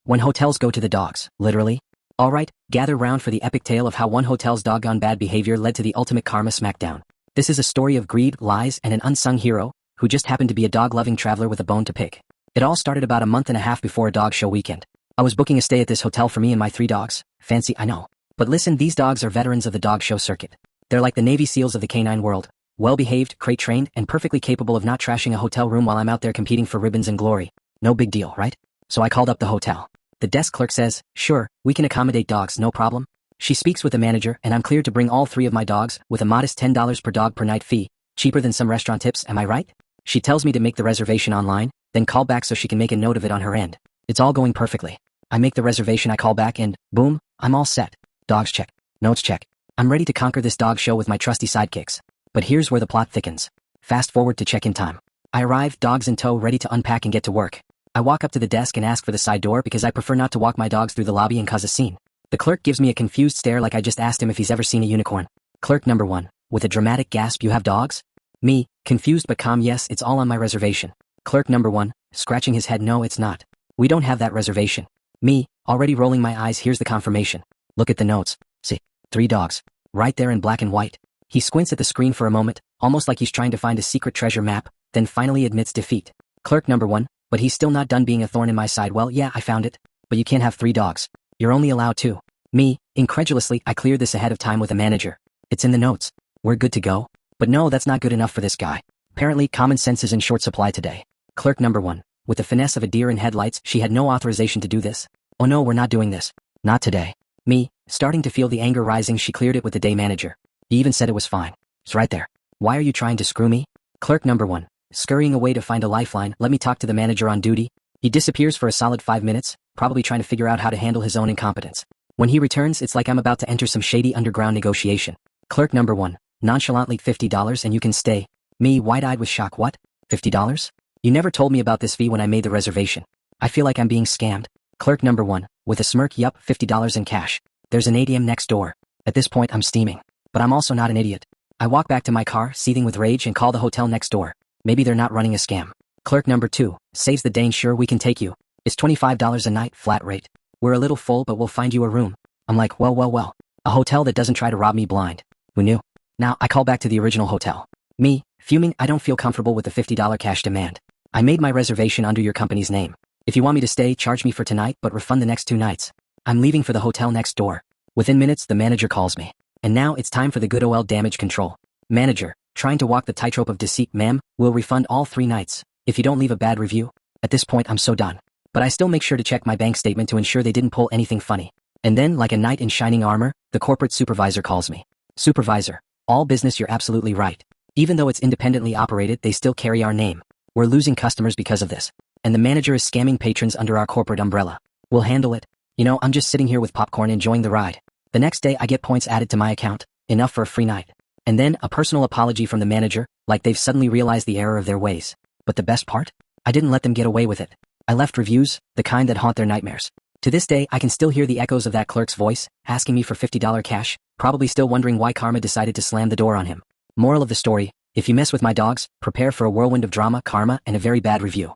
When hotels go to the dogs, literally. Alright, gather round for the epic tale of how one hotel's doggone bad behavior led to the ultimate karma smackdown. This is a story of greed, lies, and an unsung hero, who just happened to be a dog-loving traveler with a bone to pick. It all started about a month and a half before a dog show weekend. I was booking a stay at this hotel for me and my 3 dogs. Fancy, I know. But listen, these dogs are veterans of the dog show circuit. They're like the Navy SEALs of the canine world. Well-behaved, crate-trained, and perfectly capable of not trashing a hotel room while I'm out there competing for ribbons and glory. No big deal, right? So I called up the hotel. The desk clerk says, sure, we can accommodate dogs, no problem. She speaks with the manager, and I'm cleared to bring all 3 of my dogs, with a modest $10 per dog per night fee, cheaper than some restaurant tips, am I right? She tells me to make the reservation online, then call back so she can make a note of it on her end. It's all going perfectly. I make the reservation, I call back, and, boom, I'm all set. Dogs check. Notes check. I'm ready to conquer this dog show with my trusty sidekicks. But here's where the plot thickens. Fast forward to check-in time. I arrive, dogs in tow, ready to unpack and get to work. I walk up to the desk and ask for the side door because I prefer not to walk my dogs through the lobby and cause a scene. The clerk gives me a confused stare like I just asked him if he's ever seen a unicorn. Clerk number 1, with a dramatic gasp, you have dogs? Me, confused but calm, yes, it's all on my reservation. Clerk number 1, scratching his head, no, it's not. We don't have that reservation. Me, already rolling my eyes, here's the confirmation. Look at the notes. See, 3 dogs. Right there in black and white. He squints at the screen for a moment, almost like he's trying to find a secret treasure map, then finally admits defeat. Clerk number 1, but he's still not done being a thorn in my side. Well, yeah, I found it. But you can't have 3 dogs. You're only allowed 2. Me, incredulously, I cleared this ahead of time with a manager. It's in the notes. We're good to go. But no, that's not good enough for this guy. Apparently, common sense is in short supply today. Clerk number 1, with the finesse of a deer in headlights, she had no authorization to do this. Oh no, we're not doing this. Not today. Me, starting to feel the anger rising, she cleared it with the day manager. He even said it was fine. It's right there. Why are you trying to screw me? Clerk number 1, scurrying away to find a lifeline, let me talk to the manager on duty. He disappears for a solid 5 minutes, probably trying to figure out how to handle his own incompetence. When he returns, it's like I'm about to enter some shady underground negotiation. Clerk number 1, nonchalantly, $50 and you can stay. Me, wide-eyed with shock, what? $50? You never told me about this fee when I made the reservation. I feel like I'm being scammed. Clerk number 1, with a smirk, yup, $50 in cash. There's an ATM next door. At this point, I'm steaming. But I'm also not an idiot. I walk back to my car, seething with rage, and call the hotel next door. Maybe they're not running a scam. Clerk number 2, saves the day, sure, we can take you. It's $25 a night, flat rate. We're a little full, but we'll find you a room. I'm like, well. A hotel that doesn't try to rob me blind. Who knew? Now, I call back to the original hotel. Me, fuming, I don't feel comfortable with the $50 cash demand. I made my reservation under your company's name. If you want me to stay, charge me for tonight, but refund the next 2 nights. I'm leaving for the hotel next door. Within minutes, the manager calls me. And now it's time for the good old damage control. Manager, trying to walk the tightrope of deceit, ma'am, will refund all 3 nights, if you don't leave a bad review. At this point, I'm so done. But I still make sure to check my bank statement to ensure they didn't pull anything funny. And then, like a knight in shining armor, the corporate supervisor calls me. Supervisor, all business, you're absolutely right. Even though it's independently operated, they still carry our name. We're losing customers because of this. And the manager is scamming patrons under our corporate umbrella. We'll handle it. You know, I'm just sitting here with popcorn enjoying the ride. The next day I get points added to my account, enough for a free night. And then a personal apology from the manager, like they've suddenly realized the error of their ways. But the best part? I didn't let them get away with it. I left reviews, the kind that haunt their nightmares. To this day, I can still hear the echoes of that clerk's voice, asking me for $50 cash, probably still wondering why karma decided to slam the door on him. Moral of the story, if you mess with my dogs, prepare for a whirlwind of drama, karma, and a very bad review.